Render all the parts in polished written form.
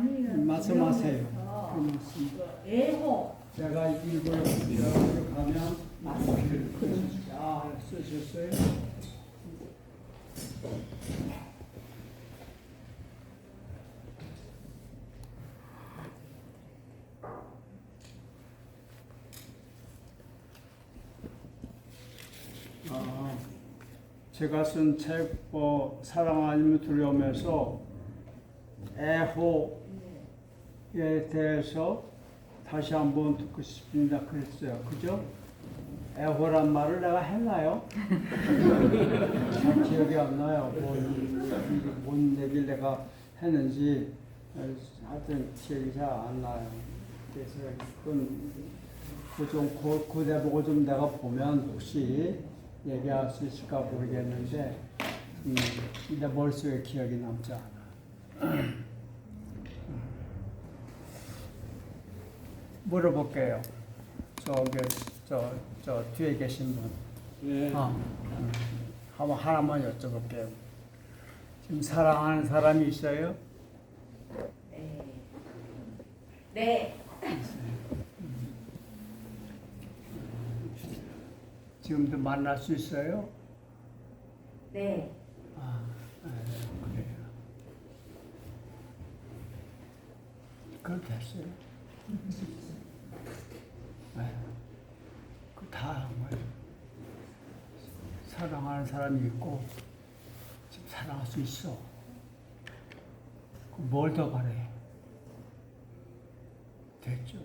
말씀하세요. 애호. 제가 읽어요. 가면 쓰셨어요? 제가 쓴 책 사랑하님을 두려움에서 애호에 대해서 다시 한번 듣고 싶습니다. 그랬어요. 그죠? 애호란 말을 내가 했나요? 잘 기억이 안 나요. 뭔 얘기를 내가 했는지 하여튼 기억이 잘 안 나요. 그래서 그 대목을 좀 내가 보면 혹시 얘기할 수 있을까 모르겠는데 내 머릿속에 기억이 남지 않아. 물어볼게요. 저 뒤에 계신 분. 네. 한번 하나만 여쭤볼게요. 지금 사랑하는 사람이 있어요? 네. 지금도 만날 수 있어요? 네. 그래요. 그럼 됐어요. 다 한 거예요. 사랑하는 사람이 있고 지금 사랑할 수 있어. 뭘 더 바래? 됐죠.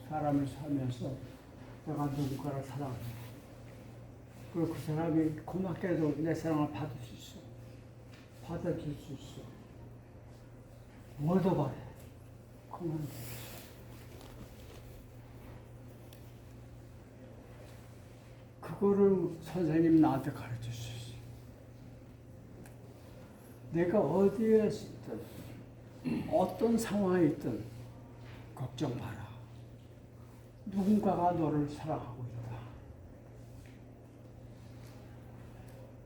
사람을 살면서 내가 누군가를 사랑해. 그리고 그 사람이 고맙게도 내 사랑을 받을 수 있어. 받아줄 수 있어. 뭘 더 바래? 그만 돼. 그거를 선생님 나한테 가르쳐 주셨어요. 내가 어디에 있든 어떤 상황에 있든 걱정 마라. 누군가가 너를 사랑하고 있다.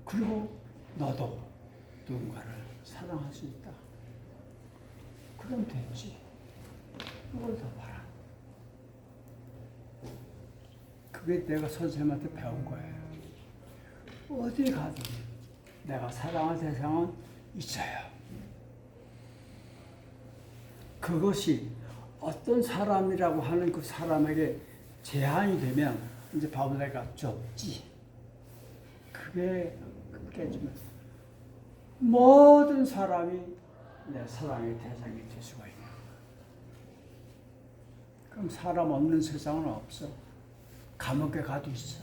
그리고 너도 누군가를 사랑할 수 있다. 그럼 됐지. 그걸 더 봐라. 그게 내가 선생님한테 배운 거예요. 어디 가든 내가 사랑할 대상은 있어요. 그것이 어떤 사람이라고 하는 그 사람에게 제한이 되면 이제 바보가 좁지. 그게 깨지면 모든 사람이 내 사랑의 대상이 될 수가 있는 거야. 그럼 사람 없는 세상은 없어. 감옥에 가도 있어.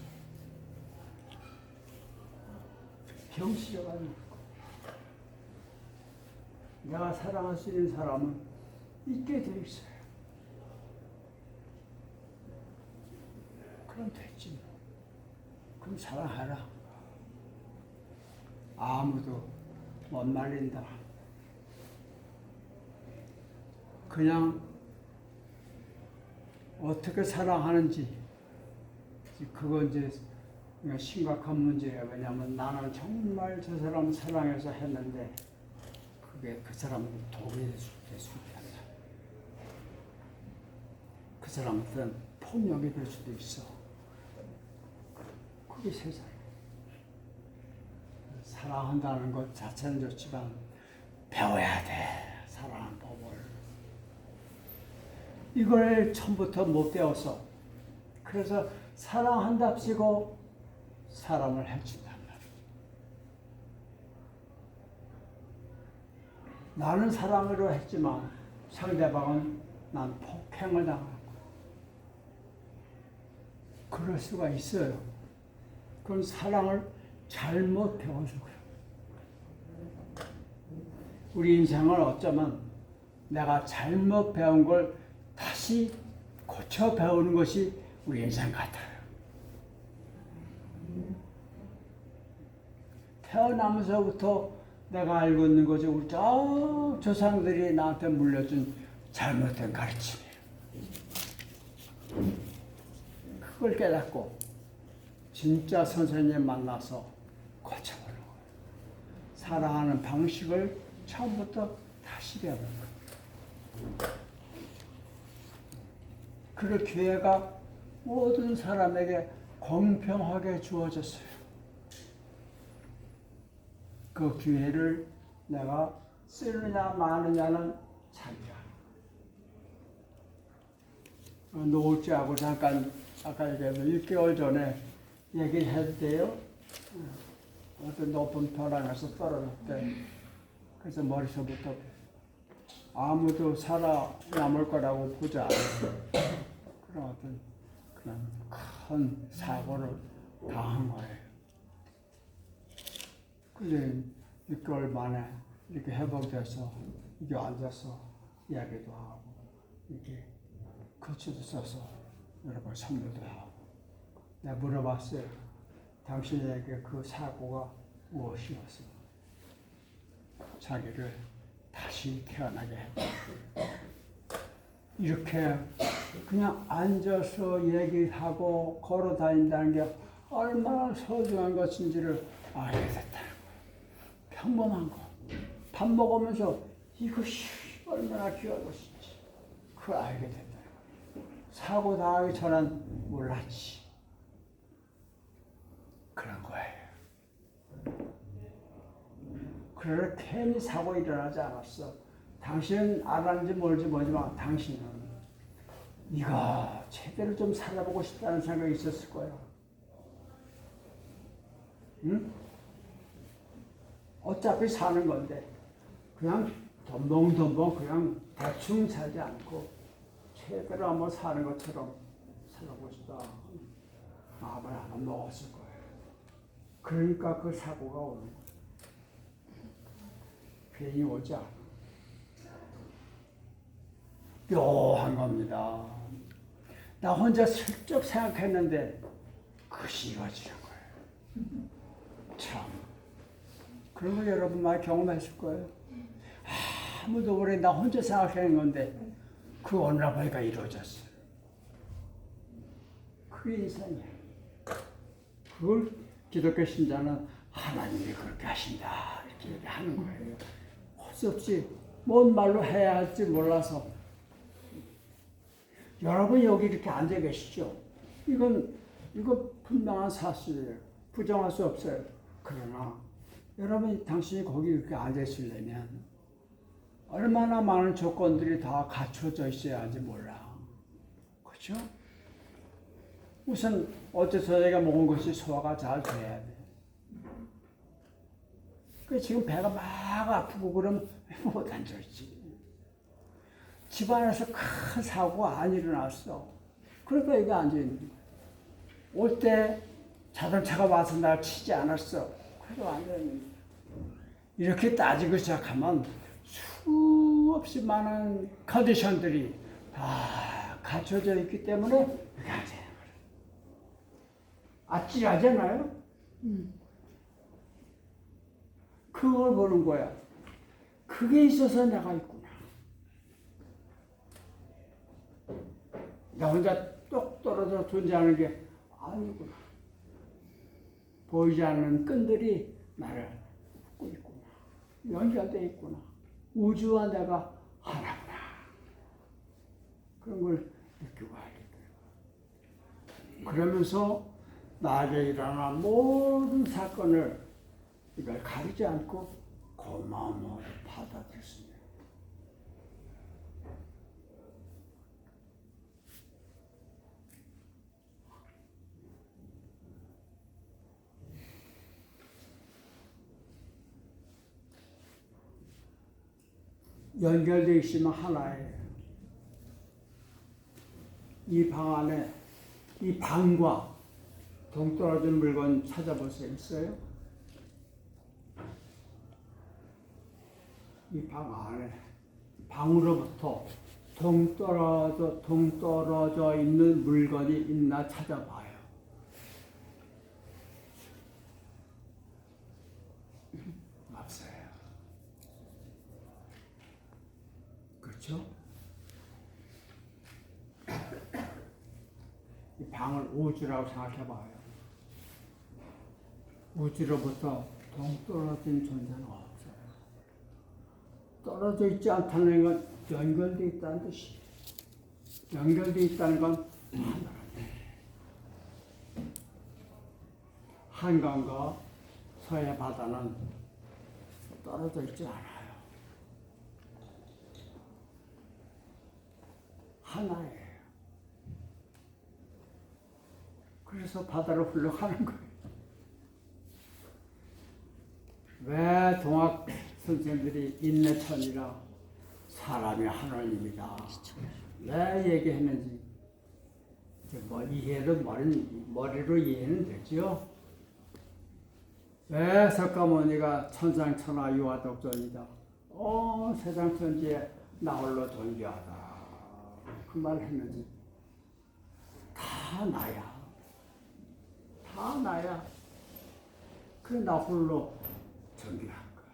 병실에 내가 사랑할 수 있는 사람은 있게 돼 있어요. 그럼 됐지. 그럼 사랑하라. 아무도 못 말린다. 그냥 어떻게 사랑하는지 그건 이제 심각한 문제예요. 왜냐하면 나는 정말 저 사람 사랑해서 했는데 그게 그 사람은 독이 될 수 있다. 그 사람한테는 폭력이 될 수도 있어. 그게 세상이에요. 사랑한다는 것 자체는 좋지만 배워야 돼. 사랑하는 법을. 이걸 처음부터 못 배웠어. 그래서 사랑한답시고 사람을 해친단 말이야. 나는 사랑으로 했지만 상대방은 난 폭행을 당하는 거야. 그럴 수가 있어요. 그건 사랑을 잘못 배워서 그래. 우리 인생을 어쩌면 내가 잘못 배운 걸 다시 고쳐 배우는 것이 우리 인생 같아요. 태어나면서부터 내가 알고 있는 거지. 우리 조상들이 나한테 물려준 잘못된 가르침이에요. 그걸 깨닫고 진짜 선생님 만나서 고쳐보는 거예요. 사랑하는 방식을 처음부터 다시 배우는 거예요. 그 기회가 모든 사람에게 공평하게 주어졌어요. 그 기회를 내가 쓰느냐 마느냐는 자기야. 노을지하고 잠깐 아까 얘기했던 6개월 전에 얘기해도 돼요? 어떤 높은 벼랑에서 떨어졌대. 그래서 머리서부터 아무도 살아남을 거라고 보지 않아요. 그런 어떤 그런 큰 사고를 당한 거예요. 그래 6개월 만에 이렇게 회복돼서 이게 앉아서 이야기도 하고 이렇게 거치도 써서 여러 번 선물도 하고 내가 물어봤어요. 당신에게 그 사고가 무엇이었어? 자기를 다시 태어나게 했다. 이렇게 그냥 앉아서 얘기하고 걸어 다닌다는 게 얼마나 소중한 것인지를 알게 됐다는 거예요. 평범한 거. 밥 먹으면서 이것이 얼마나 귀한 것인지 그걸 알게 됐다는 거예요. 사고 당하기 전엔 몰랐지. 그런 거예요. 그래 괜히 사고 일어나지 않았어. 당신은 알았는지 모르지 모르지만 당신은 네가 제대로 좀 살아보고 싶다는 생각이 있었을 거야. 응? 어차피 사는 건데 그냥 덤벙덤벙 그냥 대충 살지 않고 제대로 한번 사는 것처럼 살아보고 싶다. 마음을 하나 먹었을 거예요. 그러니까 그 사고가 오는 거예요. 괜히 오지 않아. 묘한 겁니다. 나 혼자 슬쩍 생각했는데 그것이 이루어지는 거예요. 참. 그런 거 여러분 많이 경험했을 거예요. 아무도 모르게 나 혼자 생각하는 건데 그 어느 날 보니까 이루어졌어요. 그게 인생이에요. 그걸 기독교 신자는 하나님이 그렇게 하신다 이렇게 얘기하는 거예요. 할 수 없이 뭔 말로 해야 할지 몰라서 여러분 여기 이렇게 앉아 계시죠? 이거 분명한 사실이에요. 부정할 수 없어요. 그러나 여러분 당신이 거기 이렇게 앉아 있으려면 얼마나 많은 조건들이 다 갖춰져 있어야 하는지 몰라. 그렇죠? 우선 어제 저녁에 먹은 것이 소화가 잘 돼야 돼. 그 지금 배가 막 아프고 그러면 못 앉아있지. 집안에서 큰 사고가 안 일어났어. 그러니까 여기 앉아있는 거야. 올 때 자동차가 와서 날 치지 않았어. 그래도 앉아있는 거야. 이렇게 따지고 시작하면 수없이 많은 컨디션들이 다 갖춰져 있기 때문에 여기 앉아있는 거야. 아찔하잖아요? 그걸 보는 거야. 그게 있어서 내가 있구나. 나 혼자 똑 떨어져 존재하는 게 아니구나. 보이지 않는 끈들이 나를 묶고 있구나. 연결되어 있구나. 우주와 내가 하나구나. 그런 걸 느끼고 알게 돼요. 그러면서 나에게 일어난 모든 사건을 이걸 가리지 않고 고마움으로 받아들였습니다. 연결되어 있으면 하나예요. 이 방 안에 이 방과 동떨어진 물건 찾아볼 수 있어요? 이 방 안에 방으로부터 동떨어져 있는 물건이 있나 찾아봐요. 없어요. 그렇죠? 이 방을 우주라고 생각해봐요. 우주로부터 동떨어진 존재는 없어요. 떨어져 있지 않다는 건 연결되어 있다는 뜻이에요. 연결되어 있다는 건 하나라는 한강과 서해 바다는 떨어져 있지 않아요. 하나예요. 그래서 바다로 흘러가는 거예요. 왜 동학 선생들이 인내천이라 사람이 하나님이다. 왜 얘기했는지 뭐 이해를 머리로 이해는 되죠. 왜 석가모니가 천상천하 유아독존이다. 세상 천지에 나 홀로 존귀하다. 그 말을 했는지 다 나야. 다 나야. 그래 나 홀로 존귀한 거야.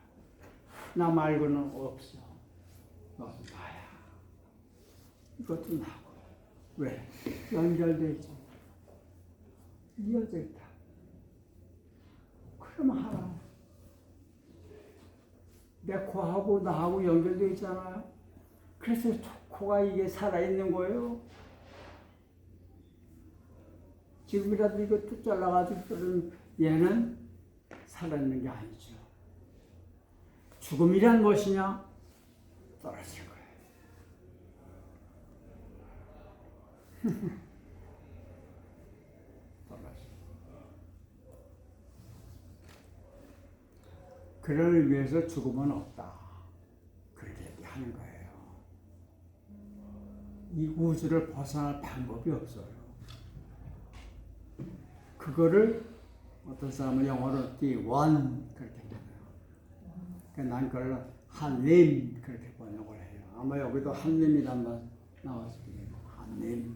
나 말고는 없어. 너도 나야. 이것도 나고. 왜? 연결돼 있지. 이어져 있다. 그럼 하나. 내 코하고 나하고 연결돼 있잖아요. 그래서 코가 이게 살아있는 거예요. 지금이라도 이거 뚝 잘라가지고 얘는 살아있는 게 아니죠. 죽음이란 무엇이냐? 떨어질 거예요. 떨어질. 그를 위해서 죽음은 없다. 그렇게 얘기하는 거예요. 이 우주를 벗어날 방법이 없어요. 그거를 어떤 사람은 영어로 the one 그렇게 해요. 그러니까 난 그걸 하나님 그렇게 번역을 해요. 아마 여기도 하나님이란 말 나왔을 거예요. 하나님.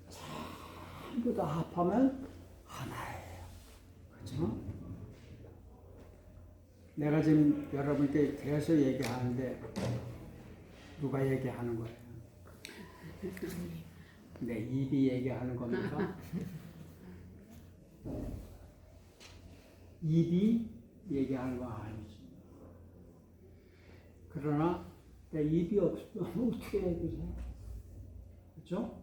전부 다 합하면 하나예요. 그렇죠? 내가 지금 여러분께 계속 얘기하는데 누가 얘기하는 거예요? 내 입이 얘기하는 겁니까? 입이 얘기하는 거 아니지. 그러나 내 입이 없으면 어떻게 얘기해? 그렇죠?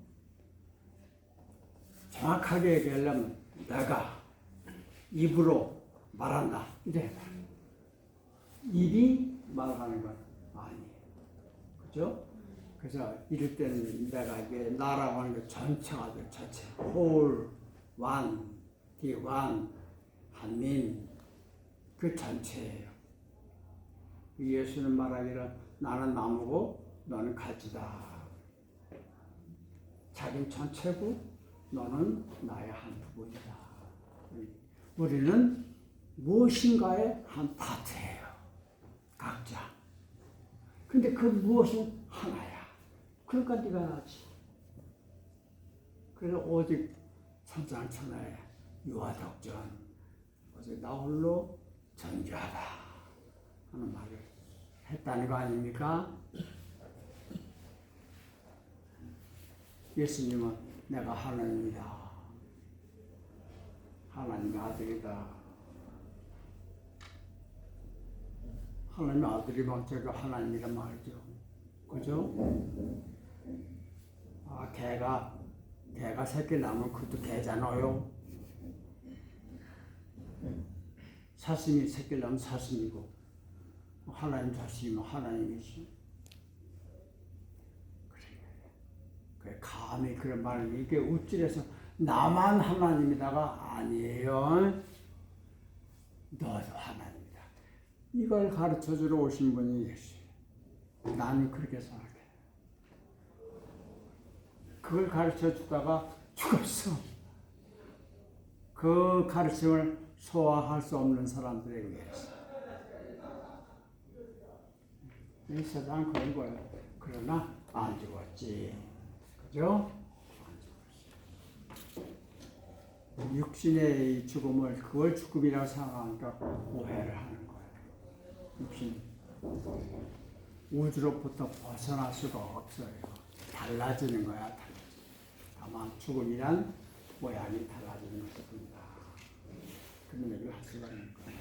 정확하게 얘기하려면 내가 입으로 말한다. 이래. 입이 말하는 건 아니에요. 그죠? 그래서 이럴 때는 내가 이게 나라고 하는 게 전체가 돼, 전체. 홀, 완, 디완, 한민, 그 전체예요. 예수는 말하기를 나는 나무고 너는 가지다. 자기는 전체고 너는 나의 한 부분이다. 우리는 무엇인가의 한 파트예요. 각자. 근데 그 무엇은 하나야. 그러니까 네가 나지. 그래서 오직 천상천하의 유아독존. 오직 나 홀로 존귀하다 하는 말을 했다는 거 아닙니까? 예수님은 내가 하나님이다. 하나님의 아들이다. 하나님의 아들이면 제가 하나님이란 말이죠. 그죠? 개가 새끼 낳으면 그것도 개잖아요. 사슴이 새끼 낳으면 사슴이고, 하나님 자식이면 하나님이지. 그래, 감히 그런 말을, 이게 우쭐해서 나만 하나님이다가 아니에요. 너도 하나님이다. 이걸 가르쳐 주러 오신 분이 예수예요. 나는 그렇게 생각해. 그걸 가르쳐 주다가 죽었어. 그 가르침을 소화할 수 없는 사람들에 의해서. 이 세상은 그런 거예요. 그러나 안 죽었지. 그죠? 안 죽었어. 육신의 죽음을 그걸 죽음이라고 생각하니까 오해를 하는 거예요. 육신. 우주로부터 벗어날 수가 없어요. 달라지는 거야. 달라져. 다만 죽음이란 모양이 달라지는 것뿐이다. 그런 얘기를 할 수가 있는 거예요.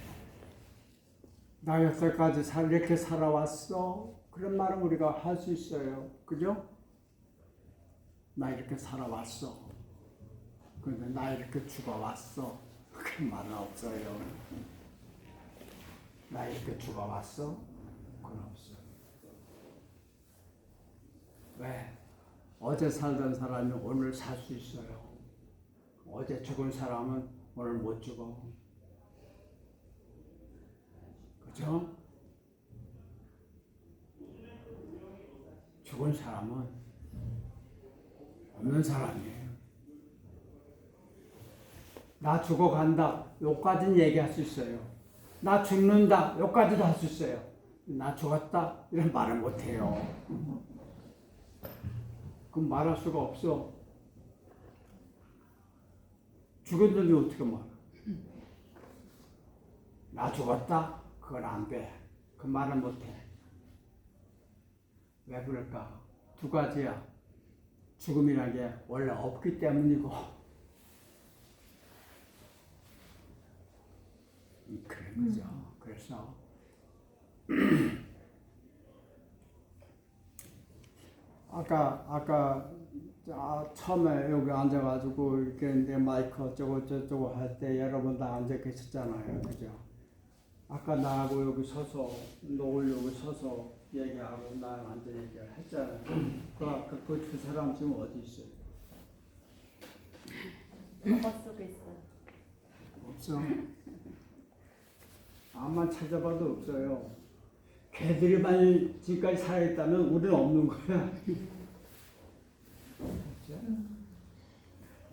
나 여태까지 이렇게 살아왔어. 그런 말은 우리가 할 수 있어요. 그죠? 나 이렇게 살아왔어. 근데 나 이렇게 죽어왔어. 그런 말은 없어요. 나 이렇게 죽어왔어? 그건 없어요. 왜? 어제 살던 사람이 오늘 살 수 있어요. 어제 죽은 사람은 오늘 못 죽어. 그죠? 죽은 사람은 없는 사람이에요. 나 죽어간다. 요까지는 얘기할 수 있어요. 나 죽는다. 요까지도 할 수 있어요. 나 죽었다. 이런 말을 못해요. 그럼 말할 수가 없어. 죽었는데 어떻게 말해? 나 죽었다? 그건 안 돼. 그 말은 못해. 왜 그럴까? 두 가지야. 죽음이라는 게 원래 없기 때문이고, 그런 거죠. 그래서, 아까 처음에 여기 앉아가지고 이렇게 내 마이크 어쩌고 저쩌고 할 때 여러분 다 앉아 계셨잖아요. 그죠? 아까 나하고 여기 서서, 노을 여기 서서 얘기하고 나 앉아 얘기를 했잖아요. 그 두 사람 지금 어디 있어요? 버 속에 있어요. 없어. 암만 찾아봐도 없어요. 걔들만 지금까지 살아있다면 우리는 없는 거야.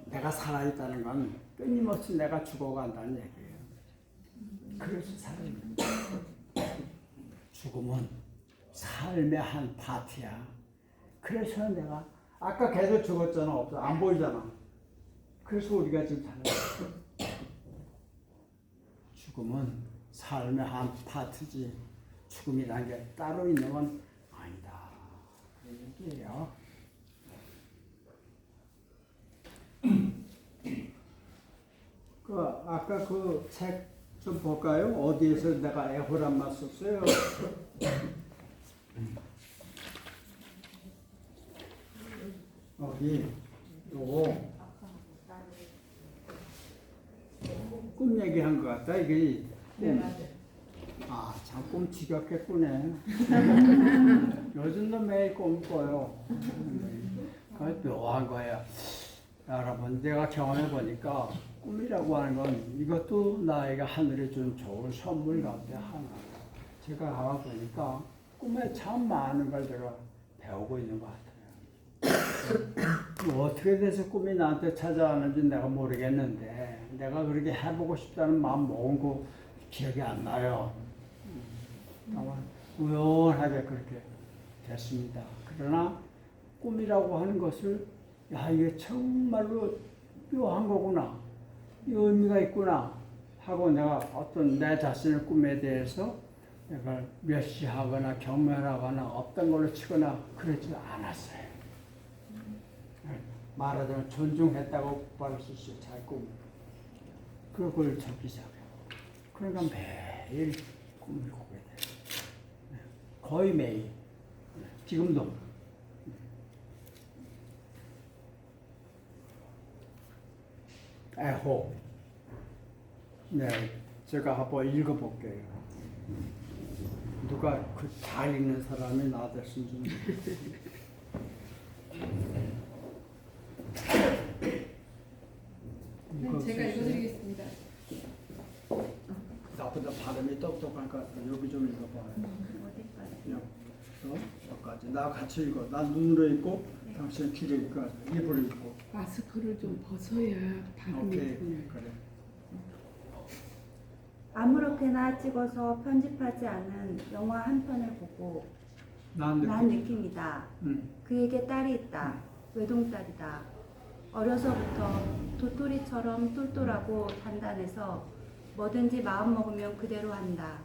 내가 살아있다는 건 끊임없이 내가 죽어간다는 얘기예요. 그래서 살아있는 거야. 죽음은 삶의 한 파트야. 그래서 내가 아까 걔도 죽었잖아. 없어. 안 보이잖아. 그래서 우리가 지금 살아있어. 죽음은 삶의 한 파트지. 죽음이라는 게 따로 있는 건 아니다. 그런 얘기예요. 아까 그 책 좀 볼까요? 어디에서 내가 애호란 말 썼어요? 요거 꿈 얘기한 것 같다. 이게 네, 맞아요. 참 꿈 지겹게 꾸네. 요즘도 매일 꿈 꿔요. 그게 묘한 거야. 여러분, 내가 경험해 보니까 꿈이라고 하는 건 이것도 나에게 하늘이 준 좋은 선물 가운데 하나. 제가 가다 보니까 꿈에 참 많은 걸 제가 배우고 있는 것 같아요. 어떻게 돼서 꿈이 나한테 찾아왔는지 내가 모르겠는데 내가 그렇게 해보고 싶다는 마음 먹은 거 기억이 안 나요. 다만 우연하게 그렇게 됐습니다. 그러나 꿈이라고 하는 것을 이게 정말로 묘한 거구나. 이 의미가 있구나 하고 내가 어떤 내 자신의 꿈에 대해서 내가 멸시하거나 경멸하거나 없던 걸로 치거나 그러지 않았어요. 말하자면 존중했다고 말할 수 있어요. 잘 꿈. 그걸 찾기 시작해요. 그러니까 매일 꿈을 꾸게 돼요. 거의 매일. 지금도. 애호. 네, 제가 한번 읽어볼게요. 누가 그 잘 읽는 사람이 나 됐으면 좀. 네, 제가 읽어드리겠습니다. 나보다 발음이 똑똑할 것 같아. 여기 좀 읽어봐요. 어디까지? 여기까지. 나 같이 읽어. 난 눈으로 읽고, 당신 귀로 읽고, 입으로 읽고. 마스크를 좀 벗어야 발음이 오케이, 좋네요. 그래. 아무렇게나 찍어서 편집하지 않은 영화 한 편을 보고 난 난 느낍니다. 응. 그에게 딸이 있다. 외동딸이다. 어려서부터 도토리처럼 똘똘하고 단단해서 뭐든지 마음 먹으면 그대로 한다.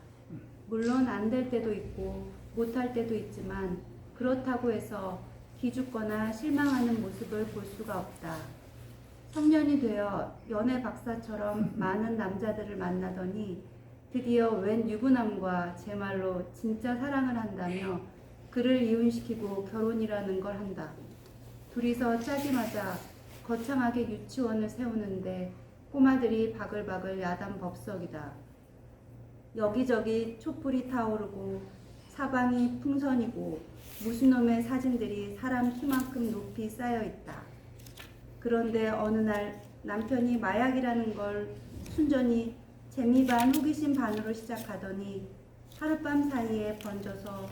물론 안 될 때도 있고 못할 때도 있지만 그렇다고 해서 기죽거나 실망하는 모습을 볼 수가 없다. 청년이 되어 연애 박사처럼 많은 남자들을 만나더니 드디어 웬 유부남과 제 말로 진짜 사랑을 한다며 그를 이혼시키고 결혼이라는 걸 한다. 둘이서 짜기마자 거창하게 유치원을 세우는데 꼬마들이 바글바글 야단 법석이다. 여기저기 촛불이 타오르고 사방이 풍선이고 무슨 놈의 사진들이 사람 키만큼 높이 쌓여 있다. 그런데 어느 날 남편이 마약이라는 걸 순전히 재미 반 호기심 반으로 시작하더니 하룻밤 사이에 번져서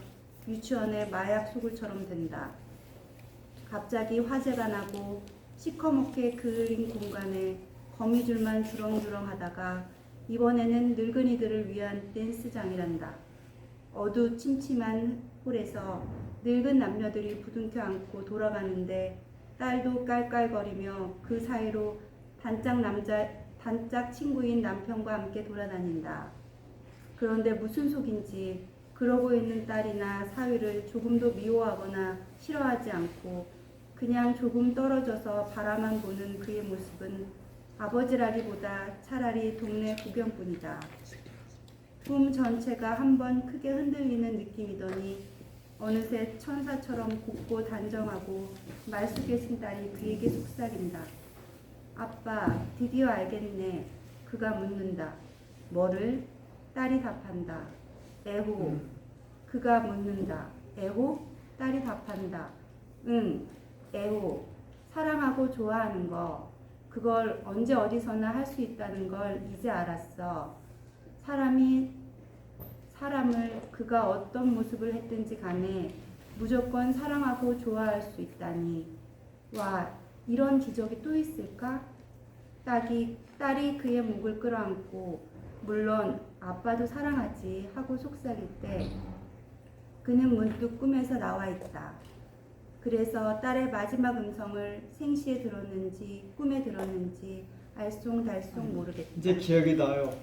유치원의 마약 소굴처럼 된다. 갑자기 화재가 나고 시커멓게 그을린 공간에 거미줄만 주렁주렁 하다가 이번에는 늙은이들을 위한 댄스장이란다. 어두침침한 홀에서 늙은 남녀들이 부둥켜 안고 돌아가는데 딸도 깔깔거리며 그 사이로 단짝 친구인 남편과 함께 돌아다닌다. 그런데 무슨 속인지 그러고 있는 딸이나 사위를 조금도 미워하거나 싫어하지 않고 그냥 조금 떨어져서 바라만 보는 그의 모습은 아버지라기보다 차라리 동네 구경꾼이다. 꿈 전체가 한번 크게 흔들리는 느낌이더니 어느새 천사처럼 곱고 단정하고 말쑥해진 딸이 그에게 속삭인다. 아빠, 드디어 알겠네. 그가 묻는다. 뭐를? 딸이 답한다. 애호. 그가 묻는다. 애호? 딸이 답한다. 응, 애호. 사랑하고 좋아하는 거. 그걸 언제 어디서나 할 수 있다는 걸 이제 알았어. 사람을 그가 어떤 모습을 했든지 간에 무조건 사랑하고 좋아할 수 있다니. 와, 이런 기적이 또 있을까? 딸이 그의 목을 끌어안고 물론 아빠도 사랑하지 하고 속삭일 때 그는 문득 꿈에서 나와 있다. 그래서 딸의 마지막 음성을 생시에 들었는지 꿈에 들었는지 알쏭달쏭 모르겠다. 이제 기억이 나요.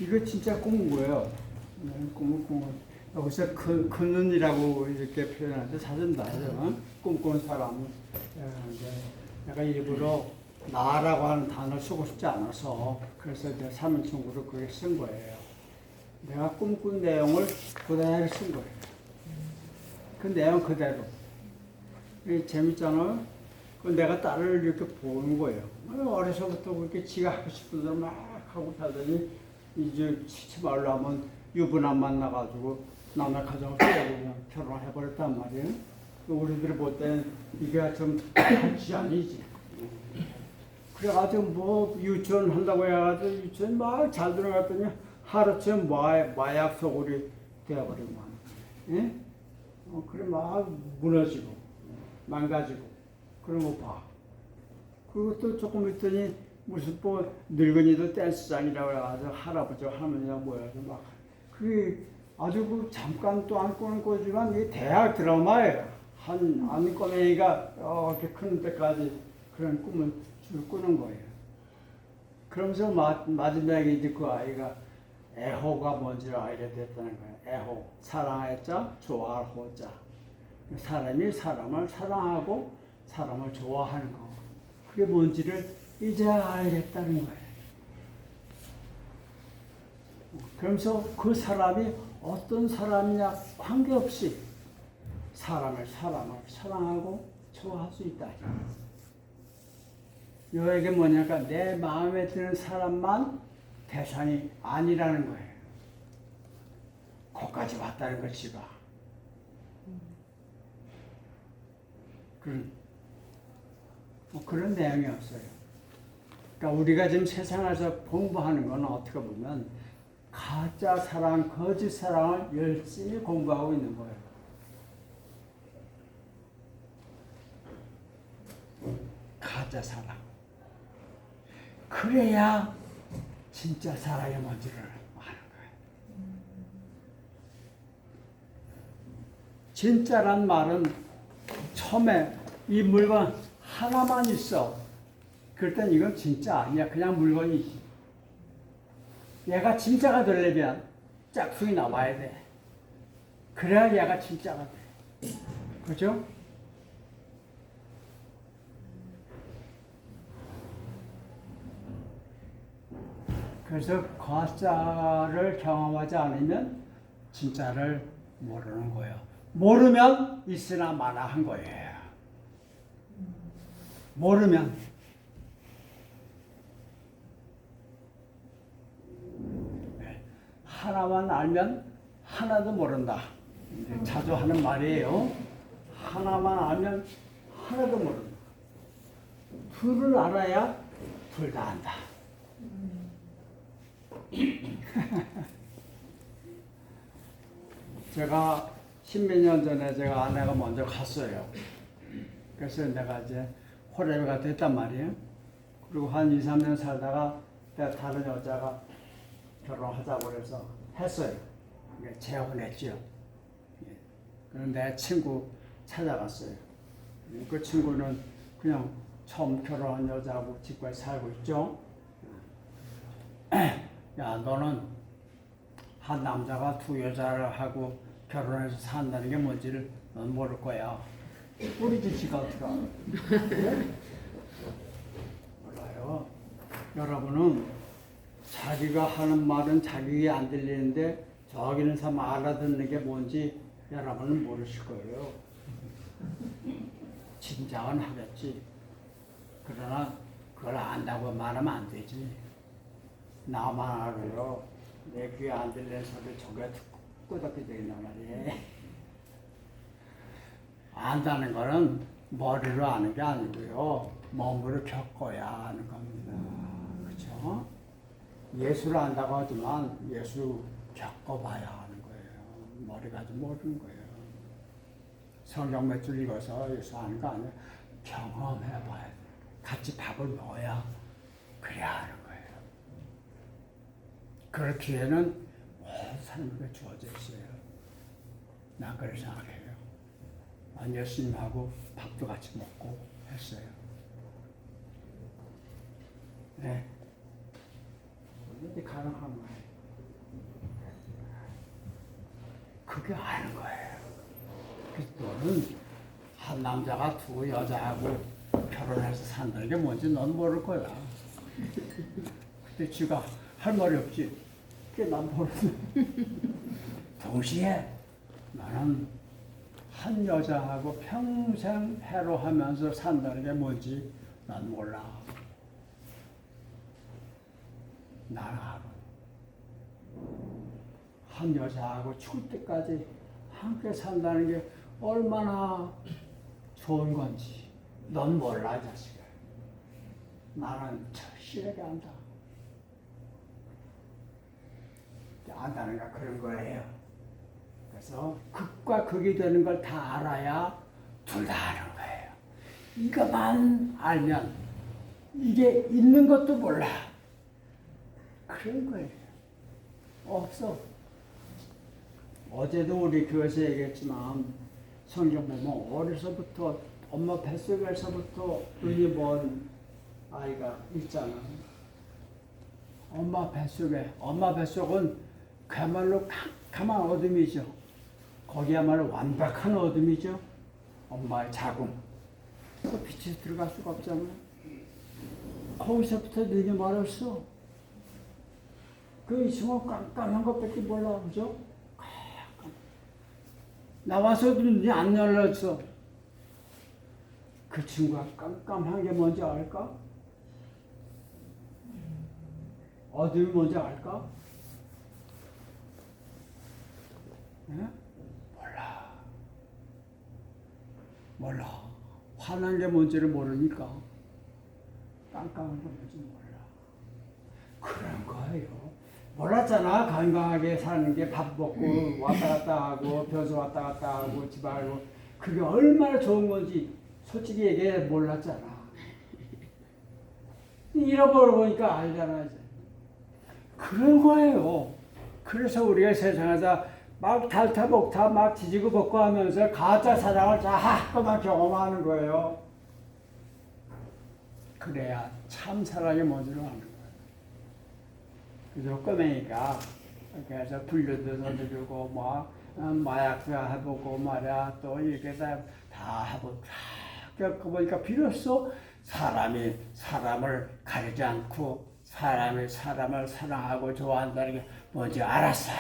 이거 진짜 꿈인 거예요. 꿈은 여기서 그 눈이라고 이렇게 표현하는데 사실 나죠. 꿈꾸는 사람은 내가 일부러 나라고 하는 단어를 쓰고 싶지 않아서 그래서 이제 3인칭으로 그렇게 쓴 거예요. 내가 꿈꾼 내용을 그대로 쓴 거예요. 그 내용 그대로. 재밌잖아요. 내가 딸을 이렇게 보는 거예요. 어려서부터 그렇게 지가 하고 싶은 대로 막 하고 살더니 이제 치치말로 하면 유부남 만나가지고 남의 가정을 깨고 그냥 결혼해버렸단 말이에요. 우리들이 볼 때는 이게 좀 지안이지. 그래가지고 뭐 유치원 한다고 해가지고 유치원 막 잘 들어갔더니 하루쯤 마약 소굴이 되어버리고 예? 그래 막 무너지고 망가지고 그런 거 봐. 그리고 또 조금 있더니 무슨 뭐 늙은이들 댄스장이라고 해가지고 할아버지 할머니가 모여서 막 그게 아주 그 잠깐 또 안 꾸는 거지만 이게 대학 드라마예요. 한 꼬맹이가 이렇게 큰 때까지 그런 꿈을 줄 꾸는 거예요. 그러면서 마지막에 이제 그 아이가 애호가 뭔지를 알게 됐다는 거예요. 애호, 사랑할 자, 좋아할 호자. 사람이 사람을 사랑하고 사람을 좋아하는 거. 그게 뭔지를 이제 알겠다는 거예요. 그러면서 그 사람이 어떤 사람이냐 관계없이 사람을 사랑하고 좋아할 수 있다. 이게 뭐냐니까 내 마음에 드는 사람만 대상이 아니라는 거예요. 거기까지 왔다는 것이 봐. 그런 내용이 없어요. 그러니까 우리가 지금 세상에서 공부하는 건 어떻게 보면 가짜 사랑, 거짓 사랑을 열심히 공부하고 있는 거예요. 가짜 사랑. 그래야 진짜 사랑의 뭔지를 아는 거예요. 진짜란 말은 처음에 이 물건 하나만 있어. 그럴 땐 이건 진짜 아니야. 그냥 물건이지. 얘가 진짜가 되려면 짝퉁이 나와야 돼. 그래야 얘가 진짜가 돼. 그죠? 그래서 가짜를 경험하지 않으면 진짜를 모르는 거예요. 모르면 있으나 마나 한 거예요. 모르면. 하나만 알면 하나도 모른다. 자주 하는 말이에요. 하나만 알면 하나도 모른다. 둘을 알아야 둘 다 안다. 제가 십몇 년 전에 제가 아내가 먼저 갔어요. 그래서 내가 이제 호래비가 됐단 말이에요. 그리고 한 2, 3년 살다가 다른 여자가 결혼하자고 그래서 했어요. 재혼했죠. 그런데 내 친구 찾아갔어요. 그 친구는 그냥 처음 결혼한 여자하고 집까지 살고 있죠. 야, 너는 한 남자가 두 여자를 하고 결혼해서 산다는 게 뭔지를 넌 모를 거야. 우리 지가 어떻게 알아? 몰라요. 여러분은 자기가 하는 말은 자기에게 안 들리는데 저기는 사람 알아듣는 게 뭔지 여러분은 모르실 거예요. 짐작은 하겠지. 그러나 그걸 안다고 말하면 안 되지. 나만 알아요. 내 귀에 안 들리는 소리 저게 끄덕게 되겠단 말이에요. 안다는 거는 머리로 아는 게 아니고요. 몸으로 겪어야 아는 겁니다. 그렇죠? 예수를 안다고 하지만 예수 겪어봐야 하는 거예요. 머리 가지고 모르는 거예요. 성경 몇 줄 읽어서 예수 아는 거 아니에요. 경험해봐야 돼. 같이 밥을 먹어야 그래야 하는 거예요. 그럴 기회는 모든 사람에게 주어져 있어요. 난 그렇게 생각해요. 난 예수님하고 밥도 같이 먹고 했어요. 네. 이게 가능한 거예요. 그게 아는 거예요. 그래서 너는 한 남자가 두 여자하고 결혼해서 산다는 게 뭔지 넌 모를 거야. 그때 지가 할 말이 없지. 그게 난 모르는. 동시에 나는 한 여자하고 평생 해로하면서 산다는 게 뭔지 난 몰라. 나는 알아. 한 여자하고 죽을 때까지 함께 산다는 게 얼마나 좋은 건지 넌 몰라, 이 자식아. 나는 절실하게 안다. 안다는 게 그런 거예요. 그래서 극과 극이 되는 걸 다 알아야 둘 다 아는 거예요. 이것만 알면 이게 있는 것도 몰라. 그런 거예요. 없어. 어제도 우리 교회에서 얘기했지만 성경 보면 어려서부터 엄마 뱃속에서부터 눈이 먼 아이가 있잖아. 엄마 뱃속은 그야말로 캄캄한 어둠이죠. 거기야말로 완벽한 어둠이죠. 엄마의 자궁. 그 빛이 들어갈 수가 없잖아. 거기서부터 눈이 멀었어. 그 있으면 깜깜한 것밖에 몰라, 그죠? 나와서도 눈이 안 열렸어. 그 친구가 깜깜한 게 뭔지 알까? 어둠이 뭔지 알까? 네? 몰라. 화난 게 뭔지를 모르니까 깜깜한 게 뭔지 몰라. 그런 거예요. 몰랐잖아. 건강하게 사는 게 밥 먹고 왔다 갔다 하고 변소 왔다 갔다 하고 집 알고 그게 얼마나 좋은 건지 솔직히 얘기해 몰랐잖아. 잃어버리니까 알잖아. 이제. 그런 거예요. 그래서 우리가 세상에서 막 달타 먹타 막 지지고 볶고 하면서 가짜 사랑을 자꾸만 경험하는 거예요. 그래야 참 사랑이 뭔지를 아는 거예요. 그래서 꼬맹이가 그래서 불려도 넣어주고 뭐 마약도 해보고 말이야 또 이렇게 다 해보고 다 겪어보니까 비로소 사람이 사람을 가리지 않고 사람이 사람을 사랑하고 좋아한다는 게 뭔지 알았어.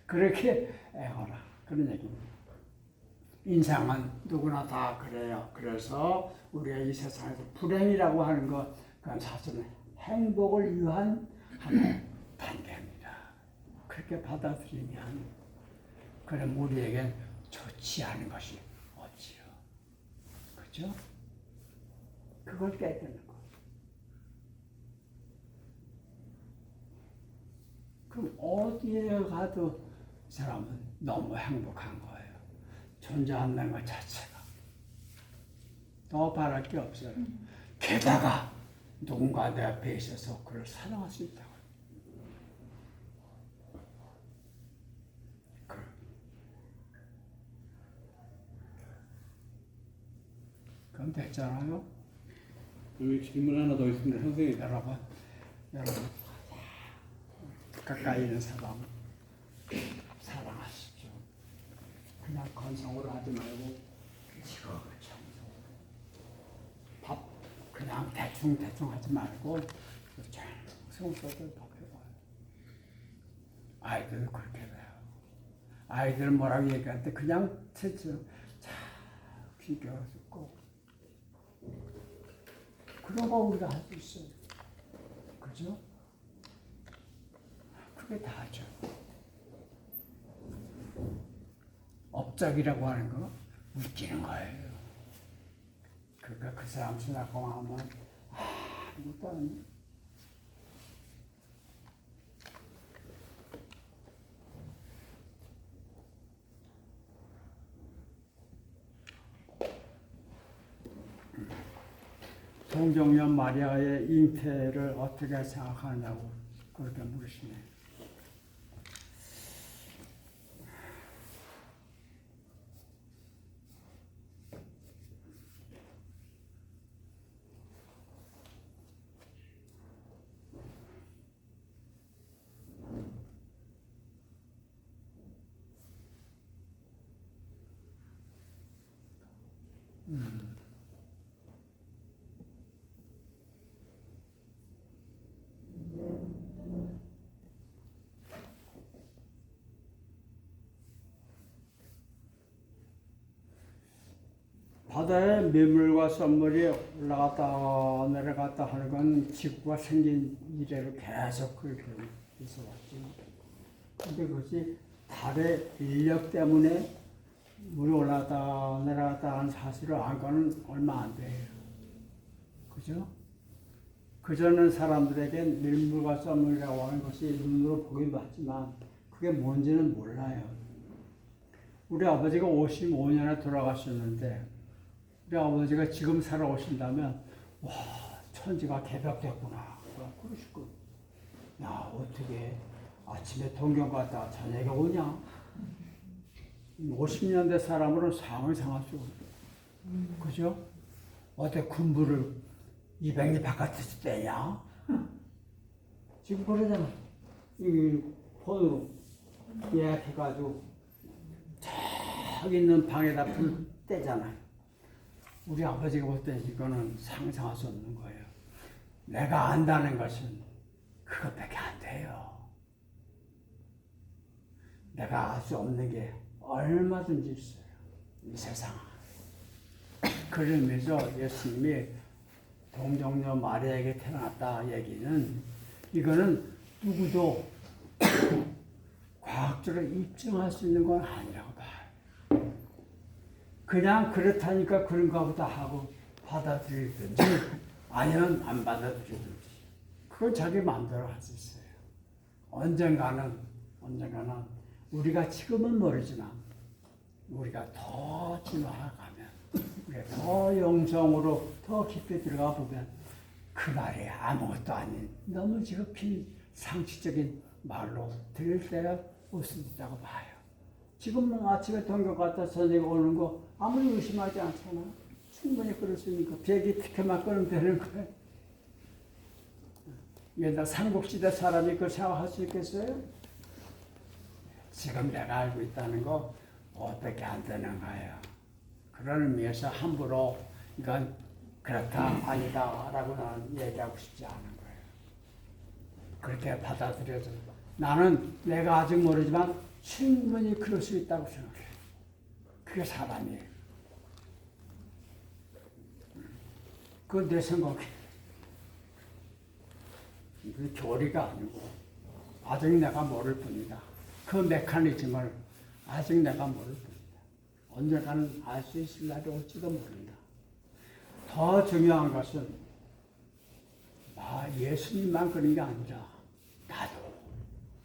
그렇게 애호라. 그런 얘기입니다. 인상은 누구나 다 그래요. 그래서 우리가 이 세상에서 불행이라고 하는 것, 그건 사실은 행복을 위한 하나의 단계입니다. 그렇게 받아들이면, 그럼 우리에겐 좋지 않은 것이 없지요. 그죠? 그걸 깨닫는 거. 그럼 어디에 가도 이 사람은 너무 행복한 거예요. 존재한다는 것 자체가. 더 바랄 게 없어요. 게다가 누군가 내 앞에 있어서 그를 사랑할 수 있다고. 그럼 됐잖아요. 여기 질문 하나 더 있습니다. 선생님. 여러분 가까이 있는 사람 사랑하십시오. 그냥 건성으로 하지 말고 지극정성으로. 밥 그냥 대충 하지 말고 정성스럽게 밥 해봐요. 아이들 그렇게 돼요. 아이들 뭐라고 얘기할 때 그냥 대충 잘 비교해서 꼭 그런 거 우리가 할 수 있어요. 그죠? 그게 다죠. 업적이라고 하는 거 웃기는 거예요. 그러니까 그 사람 지나가고 하면 아무것도 아니에요. 동정녀 마리아의 잉태를 어떻게 생각하냐고 그렇게 물으시네요. 바다에 매물과 썰물이 올라갔다 내려갔다 하는 건 지구가 생긴 이래로 계속 그렇게 있어 왔죠. 근데 그것이 달의 인력 때문에 물이 올라갔다 내려갔다 하는 사실을 안 거는 얼마 안 돼요. 그죠? 그전에 사람들에겐 밀물과 썰물이라고 하는 것이 눈으로 보긴 봤지만 그게 뭔지는 몰라요. 우리 아버지가 55년에 돌아가셨는데 우리 아버지가 지금 살아오신다면 와 천지가 개벽됐구나 그러실 거예요. 야 어떻게 아침에 동경 갔다가 저녁에 오냐. 50년대 사람으로는 상을 상하죠. 그죠? 어떻게 군부를 200리 바깥에서 떼냐? 지금 그러잖아. 이 폰으로 예약해가지고 저기 있는 방에다 불 떼잖아요. 우리 아버지가 볼 때 이거는 상상할 수 없는 거예요. 내가 안다는 것은 그것밖에 안 돼요. 내가 알 수 없는 게 얼마든지 있어요. 이 세상. 그러면서 예수님이 동정녀 마리아에게 태어났다 얘기는 이거는 누구도 과학적으로 입증할 수 있는 건 아니라고 봐요. 그냥 그렇다니까 그런가 보다 하고 받아들이든지 아니면 안 받아들이든지 그건 자기 마음대로 할 수 있어요. 언젠가는 우리가 지금은 모르지만 우리가 더 진화하가면 우리가 더 영성으로 더 깊이 들어가 보면 그 말이 아무것도 아닌 너무 지극히 상식적인 말로 들릴 때가 올 수 있다고 봐요. 지금은 아침에 동경 갔다 저녁에 오는 거 아무리 의심하지 않잖아. 충분히 그럴 수 있으니까 비행기 티켓만 끊으면 되는 거예요. 옛날 삼국시대 사람이 그걸 생각할 수 있겠어요? 지금 내가 알고 있다는 거 어떻게 안 되는 거예요. 그런 의미에서 함부로 이건 그렇다 아니다라고 나는 얘기하고 싶지 않은 거예요. 그렇게 받아들여서 나는 내가 아직 모르지만 충분히 그럴 수 있다고 생각해요. 그게 사람이에요. 그건 내 생각이에요. 그 교리가 아니고 아직 내가 모를 뿐이다. 그 메커니즘을 아직 내가 모를 뿐이다. 언젠가는 알 수 있을 날이 올지도 모른다. 더 중요한 것은 예수님만 그런 게 아니라 나도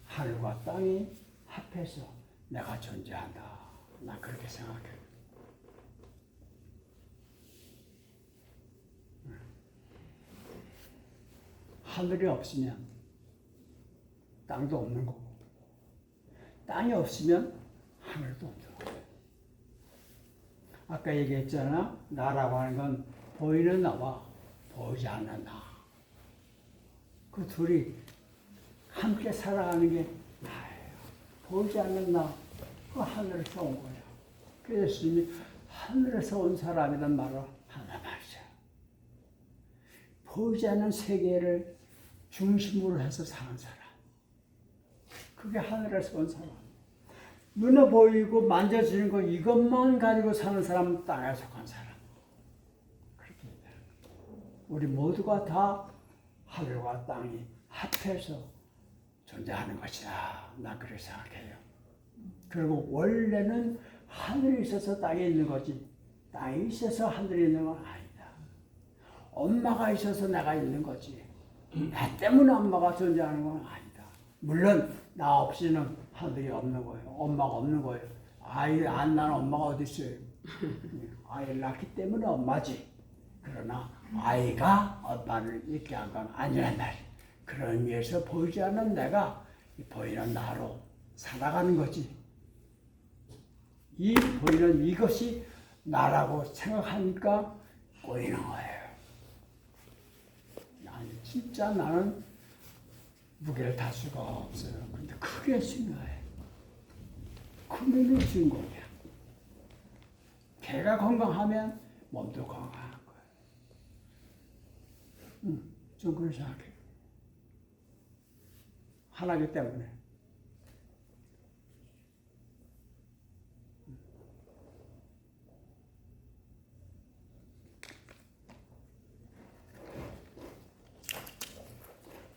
하늘과 땅이 합해서 내가 존재한다. 나 그렇게 생각해요. 하늘이 없으면 땅도 없는 거고, 땅이 없으면 하늘도 없는 거예요. 아까 얘기했잖아. 나라고 하는 건 보이는 나와 보이지 않는 나. 그 둘이 함께 살아가는 게 나예요. 보이지 않는 나, 그 하늘에서 온 거예요. 그래서 예수님이 하늘에서 온 사람이란 말을 하나 말이죠. 보이지 않는 세계를 중심으로 해서 사는 사람. 그게 하늘에서 온 사람. 눈에 보이고 만져지는 거 이것만 가지고 사는 사람은 땅에 속한 사람. 그렇게 얘기해요. 우리 모두가 다 하늘과 땅이 합해서 존재하는 것이다. 난 그렇게 생각해요. 그리고 원래는 하늘이 있어서 땅에 있는 거지 땅이 있어서 하늘이 있는 건 아니다. 엄마가 있어서 내가 있는 거지 나 때문에 엄마가 존재하는 건 아니다. 물론 나 없이는 하늘이 없는 거예요. 엄마가 없는 거예요. 아이를 안 낳은 엄마가 어디 있어요? 아이를 낳기 때문에 엄마지. 그러나 아이가 엄마를 있게 한 건 아니란 말이에요. 그런 의미에서 보이지 않는 내가 보이는 나로 살아가는 거지. 이 보이는 이것이 나라고 생각하니까 꼬이는 거예요. 아니, 진짜 나는 무게를 달 수가 없어요. 근데 그게 중요해. 그게 주인공이야. 개가 건강하면 몸도 건강한 거예요. 좀 그렇게 생각해. 하나기 때문에.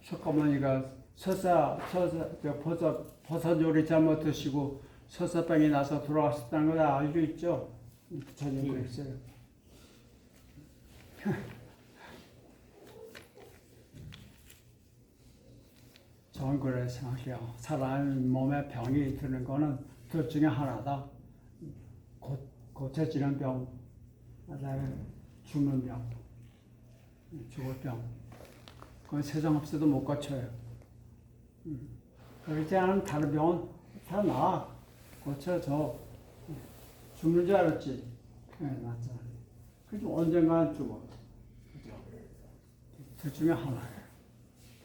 석가모니가 버섯 요리 잘못 드시고 설사병이 나서 돌아가셨다는 걸 알고 있죠? 부처님 그랬어요. 저는 그래 생각해요. 사람 몸에 병이 드는 거는 둘 중에 하나다. 고쳐지는 병, 그다음에 죽는 병, 죽을 병. 그건 세상 없어도 못 고쳐요. 그렇지 않은 다른 병은 다 나아. 고쳐져. 죽는 줄 알았지? 맞잖아. 그래도 언젠가는 죽어. 그죠? 둘 중에 하나예요.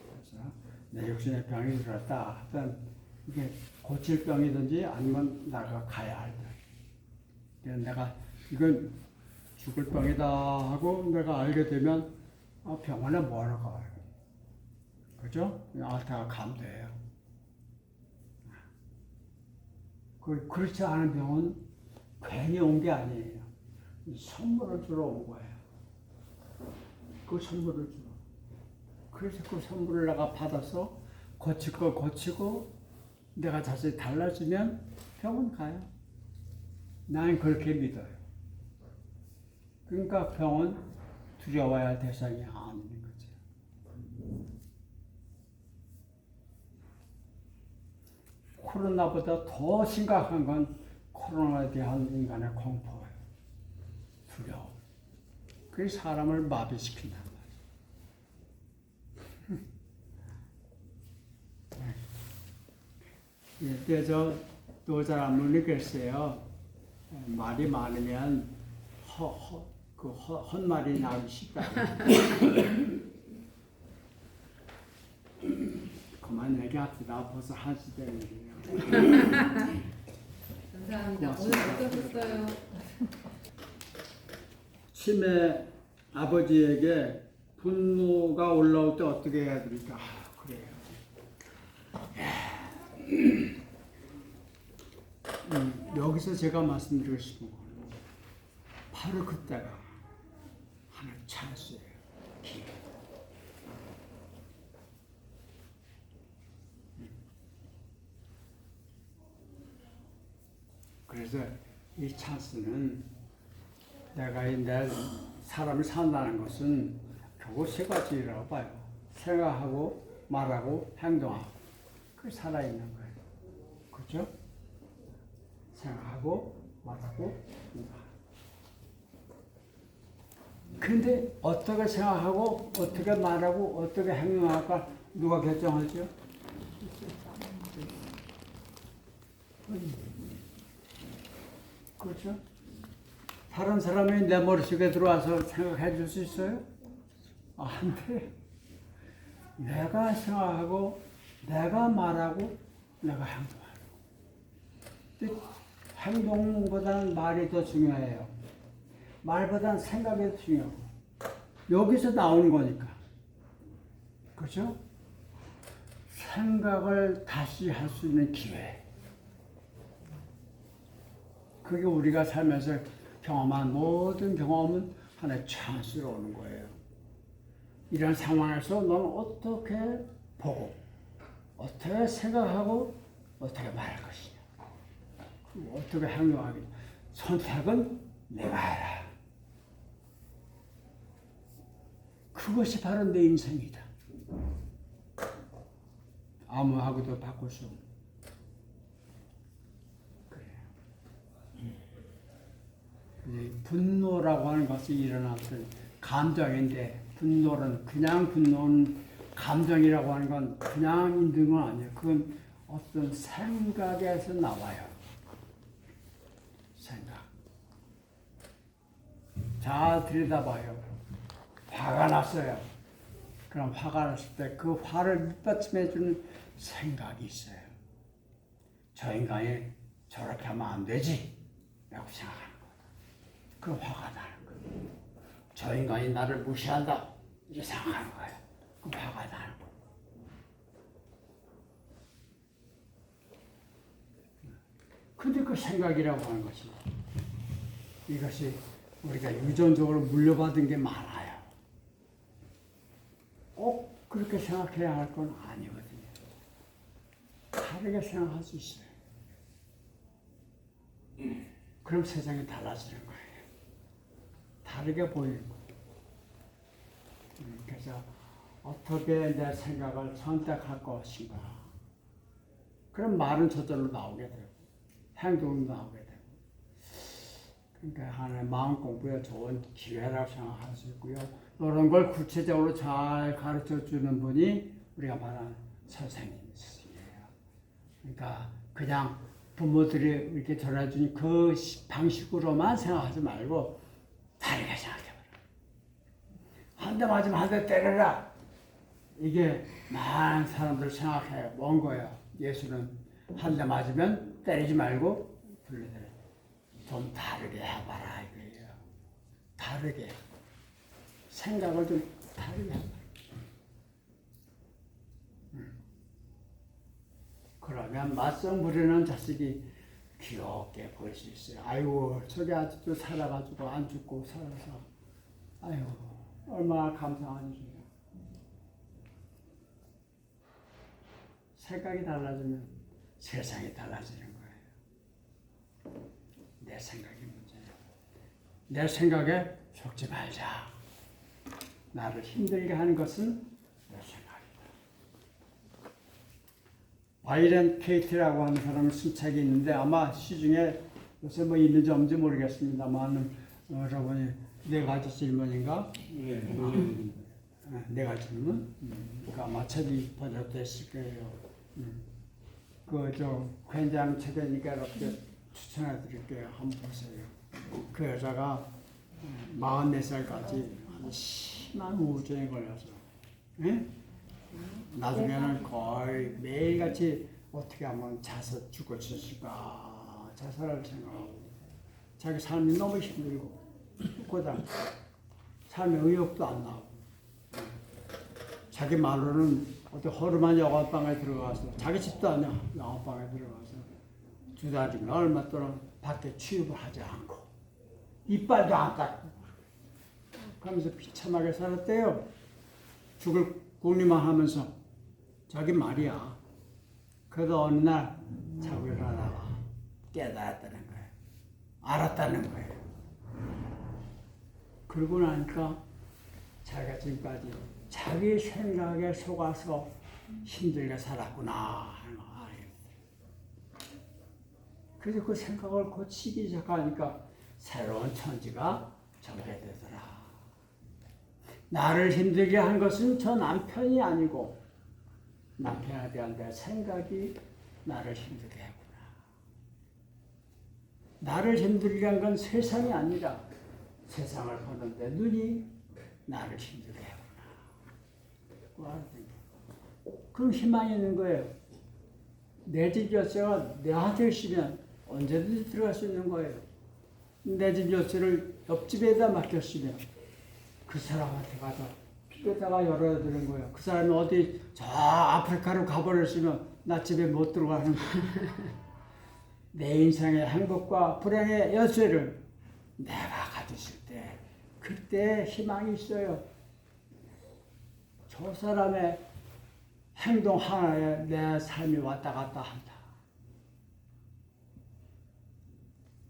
그래서 내 육신에 병이 들었다 하여튼 이게 고칠 병이든지 아니면 나가 가야 할 병. 그래서 내가 이건 죽을 병이다 하고 내가 알게 되면 병원에 뭐하러 가요? 그죠? 알타가 감돼요. 그렇지 않은 병은 괜히 온 게 아니에요. 선물을 주러 온 거예요. 그 선물을 주러. 그래서 그 선물을 내가 받아서 고칠 거 고치고 내가 자세히 달라지면 병원 가요. 나는 그렇게 믿어요. 그러니까 병은 두려워야 할 대상이 아닌 거죠. 코로나보다 더 심각한 건 코로나에 대한 인간의 공포예요. 두려움. 그게 사람을 마비시킨단 말이에요. 이때 노자람문이 그랬어요. 말이 많으면 헛말이 나기 쉽다. 그만 얘기합시다. 벌써 1시 되는 일이에요. 감사합니다. 오늘 어떠셨어요? 치매 아버지에게 분노가 올라올 때 어떻게 해야 됩니까? 그래요. 여기서 제가 말씀드리고 싶은 건 바로 그때가 하나의 찬스예요. 기회. 그래서 이 찬스는 내가 내 사람을 산다는 것은 결국 세 가지라고 봐요. 생각하고 말하고 행동하고 그 살아있는 거예요. 그렇죠? 생각하고 말하고 행동하고. 근데 어떻게 생각하고 어떻게 말하고 어떻게 행동할까 누가 결정하죠? 그렇죠? 다른 사람이 내 머릿속에 들어와서 생각해 줄 수 있어요? 안 돼. 내가 생각하고 내가 말하고 내가 행동하고. 근데 행동보다는 말이 더 중요해요. 말보다는 생각이 더 중요하고. 여기서 나오는 거니까. 그렇죠? 생각을 다시 할 수 있는 기회. 그게 우리가 살면서 경험한 모든 경험은 하나의 찬스로 오는 거예요. 이런 상황에서 너는 어떻게 보고, 어떻게 생각하고, 어떻게 말할 것이냐. 어떻게 행동하겠냐. 선택은 내가 해라. 그것이 바로 내 인생이다. 아무하고도 바꿀 수 없는. 분노라고 하는 것이 일어났던 감정인데 분노는 그냥 분노는 감정이라고 하는 건 그냥 있는 건 아니에요. 그건 어떤 생각에서 나와요. 생각. 잘 들여다봐요. 화가 났어요. 그럼 화가 났을 때 그 화를 밑받침해 주는 생각이 있어요. 저 인간이 저렇게 하면 안 되지 라고 생각합니다. 그 화가 나는 거예요. 저 인간이 나를 무시한다. 이렇게 생각하는 거예요. 그 화가 나는 거예요. 근데 그 생각이라고 하는 것이 이것이 우리가 유전적으로 물려받은 게 많아요. 꼭 그렇게 생각해야 할 건 아니거든요. 다르게 생각할 수 있어요. 그럼 세상이 달라지는 거예요. 다르게 보이는 거예요. 그래서 어떻게 내 생각을 선택할 것인가. 그럼 말은 저절로 나오게 되고 행동도 나오게 되고. 그러니까 하나의 마음 공부에 좋은 기회라고 생각할 수 있고요. 이런 걸 구체적으로 잘 가르쳐 주는 분이 우리가 말하는 선생님이에요. 그러니까 그냥 부모들이 이렇게 전해준 그 방식으로만 생각하지 말고 다르게 생각해봐라. 한 대 맞으면 한 대 때려라. 이게 많은 사람들 생각해요. 뭔 거예요? 예수는 한 대 맞으면 때리지 말고 불러들여. 좀 다르게 해봐라 이거예요. 다르게. 생각을 좀 다르게 해봐라. 그러면 맞성 부리는 자식이 귀엽게 보일 수 있어요. 아이고 저게 아직도 살아가지고 안 죽고 살아서 아이고 얼마나 감사한 일이에요. 생각이 달라지면 세상이 달라지는 거예요. 내 생각이 문제예요. 내 생각에 속지 말자. 나를 힘들게 하는 것은 내 생각이다. 바이런 케이트라고 하는 사람의 수책이 있는데 아마 시중에 요새 뭐 있는지 없는지 모르겠습니다만 여러분이 네 가지 질문인가? 네 가지 질문? 그 아마 책이 번역됐을 거예요. 그저 굉장히 책이니까 이렇게 추천해 드릴게요. 한번 보세요. 그 여자가 44살까지 심한 우울증에 걸려서 나중에는 거의 매일같이 어떻게 하면 죽을 수 있을까 자살을 생각하고 자기 삶이 너무 힘들고 고단 삶의 의욕도 안 나오고 자기 말로는 어디 허름한 영화방에 들어가서 자기 집도 아니야 영화방에 들어가서 2달이나 얼마 동안 밖에 취업을 하지 않고 이빨도 안 닦고 그러면서 비참하게 살았대요. 죽을 궁리만 하면서 자기 말이야. 그래도 어느 날 자고 일어나다가 깨달았다는 거예요. 알았다는 거예요. 그러고 나니까 자기가 지금까지 자기 생각에 속아서 힘들게 살았구나 하는 걸 알겠어요. 그래서 그 생각을 고치기 시작하니까 새로운 천지가 전개되더라. 나를 힘들게 한 것은 저 남편이 아니고 남편에 대한 내 생각이 나를 힘들게 했구나. 나를 힘들게 한 건 세상이 아니라 세상을 보는데 눈이 나를 힘들게 했구나. 그럼 희망이 있는 거예요. 내 집 열쇠가 내한테 있으면 언제든지 들어갈 수 있는 거예요. 내 집 열쇠를 옆집에다 맡겼으면 그 사람한테 가서 삐에다가 열어야 되는 거예요. 그 사람이 어디 저 아프리카로 가버렸으면 나 집에 못 들어가는 거예요. 내 인생의 행복과 불행의 열쇠를 내가 가졌을 때 그때 희망이 있어요. 저 사람의 행동 하나에 내 삶이 왔다 갔다 한다.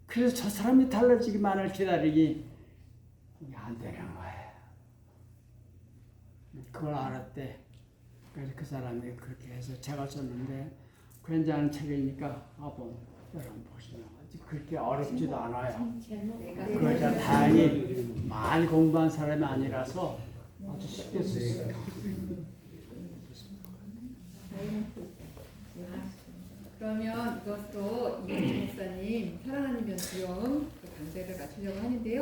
그래서 저 사람이 달라지기만을 기다리기 이게 안 되는 거예요. 그걸 알았대. 그래서 그 사람이 그렇게 해서 제가 썼는데 괜찮은 책이니까 여러분 보시면 아직 그렇게 어렵지도 않아요. 그러자 다행히 많이 공부한 사람이 아니라서 아주 쉽게 썼어요. 그러면 이것도 이현주 목사님 사랑하는 두려움 그 강좌를 마치려고 하는데요.